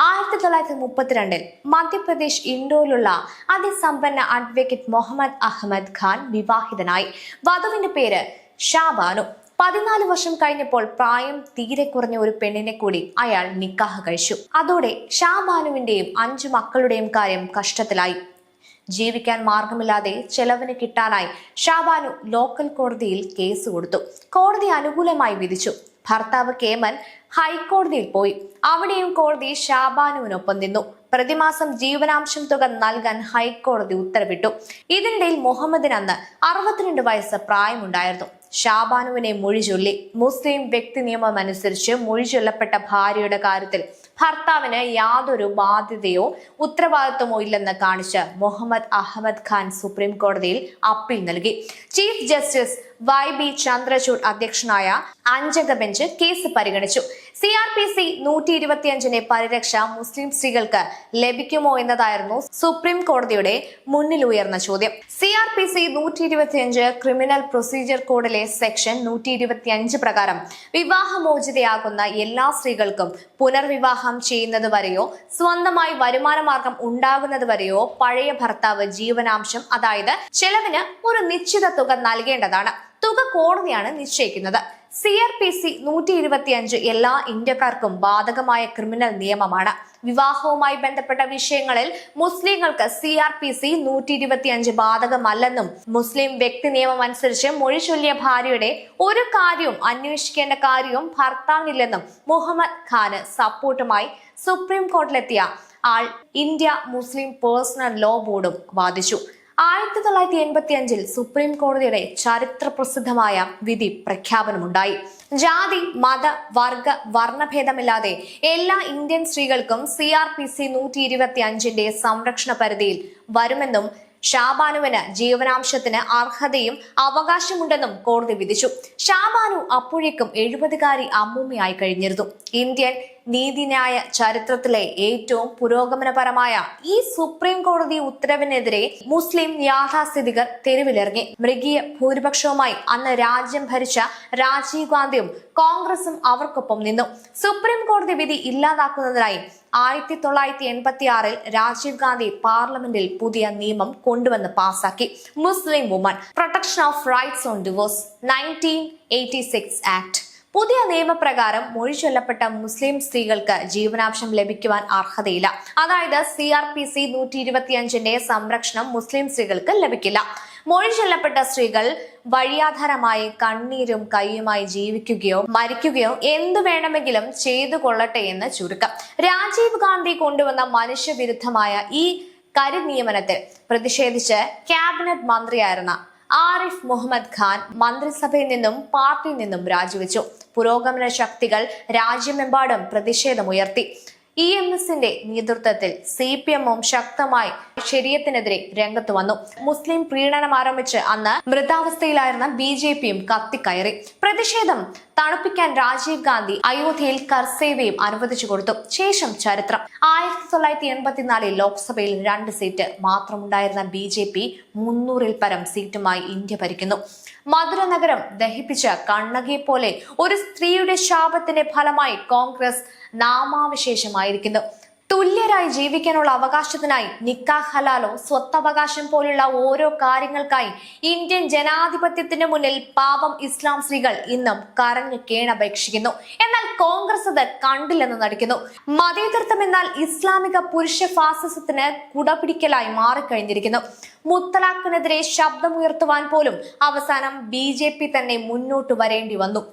1932 Madhya Pradesh ഇൻഡോറിലുള്ള അതിസമ്പന്ന advocate Muhammad Ahmed Khan വിവാഹിതനായി. വധുവിന്റെ പേര് ഷാബാനു. 14 വർഷം കഴിഞ്ഞപ്പോൾ പ്രായം തീരെ കുറഞ്ഞ ഒരു പെണ്ണിനെ കൂടി അയാൾ നിക്കാഹ് കഴിച്ചു. അതോടെ ഷാബാനുവിന്റെയും 5 മക്കളുടെയും കാര്യം കഷ്ടത്തിലായി. ജീവിക്കാൻ മാർഗമില്ലാതെ ചെലവിന് കിട്ടാനായി ഷാബാനു ലോക്കൽ കോടതിയിൽ കേസ് കൊടുത്തു. കോടതി അനുകൂലമായി വിധിച്ചു. ഭർത്താവ് കേമൻ ഹൈക്കോടതിയിൽ പോയി. അവിടെയും കോടതി ഷാബാനുവിനൊപ്പം നിന്നു. പ്രതിമാസം ജീവനാംശം തുക നൽകാൻ ഹൈക്കോടതി ഉത്തരവിട്ടു. ഇതിനിടയിൽ മുഹമ്മദിന് അന്ന് 62 വയസ്സ് പ്രായമുണ്ടായിരുന്നു. ഷാബാനുവിനെ മൊഴി ചൊല്ലി. മുസ്ലിം വ്യക്തി നിയമം അനുസരിച്ച് മൊഴി ചൊല്ലപ്പെട്ട ഭാര്യയുടെ കാര്യത്തിൽ ഭർത്താവിന് യാതൊരു ബാധ്യതയോ ഉത്തരവാദിത്വമോ ഇല്ലെന്ന് കാണിച്ച് മുഹമ്മദ് അഹമ്മദ് ഖാൻ സുപ്രീം കോടതിയിൽ അപ്പീൽ നൽകി. ചീഫ് ജസ്റ്റിസ് YB ചന്ദ്രചൂഡ് അധ്യക്ഷനായ 5-അംഗ ബെഞ്ച് കേസ് പരിഗണിച്ചു. CRPC 125-ന്റെ പരിരക്ഷ മുസ്ലിം സ്ത്രീകൾക്ക് ലഭിക്കുമോ എന്നതായിരുന്നു സുപ്രീം കോടതിയുടെ മുന്നിൽ ഉയർന്ന ചോദ്യം. CRPC 125 ക്രിമിനൽ പ്രൊസീജിയർ കോഡിലെ സെക്ഷൻ 125 പ്രകാരം വിവാഹമോചിതയാകുന്ന എല്ലാ സ്ത്രീകൾക്കും പുനർവിവാഹം ചെയ്യുന്നത് വരെയോ സ്വന്തമായി വരുമാന മാർഗം ഉണ്ടാകുന്നത് വരെയോ പഴയ ഭർത്താവ് ജീവനാംശം, അതായത് ചെലവിന് ഒരു നിശ്ചിത തുക നൽകേണ്ടതാണ്. തുക കോടതിയാണ് നിശ്ചയിക്കുന്നത്. CRPC 125 എല്ലാ ഇന്ത്യക്കാർക്കും ബാധകമായ ക്രിമിനൽ നിയമമാണ്. വിവാഹവുമായി ബന്ധപ്പെട്ട വിഷയങ്ങളിൽ മുസ്ലിങ്ങൾക്ക് CRPC 125 ബാധകമല്ലെന്നും മുസ്ലിം വ്യക്തി നിയമം അനുസരിച്ച് മൊഴി ചൊല്ലിയ ഭാര്യയുടെ ഒരു കാര്യവും അന്വേഷിക്കേണ്ട കാര്യവും ഭർത്താവിനില്ലെന്നും മുഹമ്മദ് ഖാന് സപ്പോർട്ടുമായി സുപ്രീം കോടതിയിലെത്തിയ ആൾ ഇന്ത്യ മുസ്ലിം പേഴ്സണൽ ലോ ബോർഡും വാദിച്ചു. 1985 സുപ്രീം കോടതിയുടെ ചരിത്ര പ്രസിദ്ധമായ വിധി പ്രഖ്യാപനമുണ്ടായി. ജാതി, മത, വർഗ, വർണ്ണഭേദമില്ലാതെ എല്ലാ ഇന്ത്യൻ സ്ത്രീകൾക്കും CRPC 125-ന്റെ സംരക്ഷണ പരിധിയിൽ വരുമെന്നും ഷാബാനുവിന് ജീവനാംശത്തിന് അർഹതയും അവകാശമുണ്ടെന്നും കോടതി വിധിച്ചു. ഷാബാനു അപ്പോഴേക്കും 70-കാരി അമ്മൂമ്മയായി കഴിഞ്ഞിരുന്നു. ഇന്ത്യൻ നീതിന്യായ ചരിത്രത്തിലെ ഏറ്റവും പുരോഗമനപരമായ ഈ സുപ്രീം കോടതി ഉത്തരവിനെതിരെ മുസ്ലിം യാഥാസ്ഥിതികർ തെരുവിലിറങ്ങി. മൃഗീയ ഭൂരിപക്ഷവുമായി അന്ന് രാജ്യം ഭരിച്ച രാജീവ് ഗാന്ധിയും കോൺഗ്രസും അവർക്കൊപ്പം നിന്നു. സുപ്രീം കോടതി വിധി ഇല്ലാതാക്കുന്നതിനായി 1986 രാജീവ് ഗാന്ധി പാർലമെന്റിൽ പുതിയ നിയമം കൊണ്ടുവന്ന് പാസാക്കി. മുസ്ലിം woman protection of rights on divorce 1986 act. പുതിയ നിയമപ്രകാരം മൊഴി ചൊല്ലപ്പെട്ട മുസ്ലിം സ്ത്രീകൾക്ക് ജീവനാംശം ലഭിക്കുവാൻ അർഹതയില്ല. അതായത് CRPC 125-ന്റെ സംരക്ഷണം മുസ്ലിം സ്ത്രീകൾക്ക് ലഭിക്കില്ല. മൊഴി ചൊല്ലപ്പെട്ട സ്ത്രീകൾ വഴിയാധാരമായി കണ്ണീരും കൈയുമായി ജീവിക്കുകയോ മരിക്കുകയോ എന്തു വേണമെങ്കിലും ചെയ്തു കൊള്ളട്ടെ എന്ന് ചുരുക്കം. രാജീവ് ഗാന്ധി കൊണ്ടുവന്ന മനുഷ്യവിരുദ്ധമായ ഈ കരിനിയമനത്തിൽ പ്രതിഷേധിച്ച് ക്യാബിനറ്റ് മന്ത്രിയായിരുന്ന ആരിഫ് മുഹമ്മദ് ഖാൻ മന്ത്രിസഭയിൽ നിന്നും പാർട്ടിയിൽ നിന്നും രാജിവെച്ചു. പുരോഗമന ശക്തികൾ രാജ്യമെമ്പാടും പ്രതിഷേധമുയർത്തി. EMSന്റെ നേതൃത്വത്തിൽ CPM-ഉം ശക്തമായി ശരീഅത്തിനെതിരെ രംഗത്ത് വന്നു. മുസ്ലിം പ്രീണനം ആരംഭിച്ച് അന്ന് മൃതാവസ്ഥയിലായിരുന്ന BJPയും കത്തിക്കയറി. പ്രതിഷേധം തണുപ്പിക്കാൻ രാജീവ് ഗാന്ധി അയോധ്യയിൽ കർസേവയും അനുവദിച്ചു കൊടുത്തു. ശേഷം ചരിത്രം. 1984 ലോക്സഭയിൽ 2 സീറ്റ് മാത്രമുണ്ടായിരുന്ന BJP 300-ൽ പരം സീറ്റുമായി ഇന്ത്യ ഭരിക്കുന്നു. മധുര നഗരം ദഹിപ്പിച്ച കണ്ണകിയെ പോലെ ഒരു സ്ത്രീയുടെ ശാപത്തിന്റെ ഫലമായി കോൺഗ്രസ് നാമാവിശേഷമായിരിക്കുന്നു. തുല്യരായി ജീവിക്കാനുള്ള അവകാശത്തിനായി നിക്കാഹ് ഹലാലോ സ്വത്തവകാശം പോലുള്ള ഓരോ കാര്യങ്ങൾക്കായി ഇന്ത്യൻ ജനാധിപത്യത്തിന് മുന്നിൽ പാവം ഇസ്ലാം സ്ത്രീകൾ ഇന്നും കരഞ്ഞു കേണപേക്ഷിക്കുന്നു. എന്നാൽ കോൺഗ്രസ് അത് കണ്ടില്ലെന്ന് നടിക്കുന്നു. മതേതരത്വം എന്നാൽ ഇസ്ലാമിക പുരുഷ ഫാസിസത്തിന് കുടപിടിക്കലായി മാറിക്കഴിഞ്ഞിരിക്കുന്നു. മുത്തലാഖിനെതിരെ ശബ്ദമുയർത്തുവാൻ പോലും അവസാനം BJP തന്നെ മുന്നോട്ട് വരേണ്ടി വന്നു.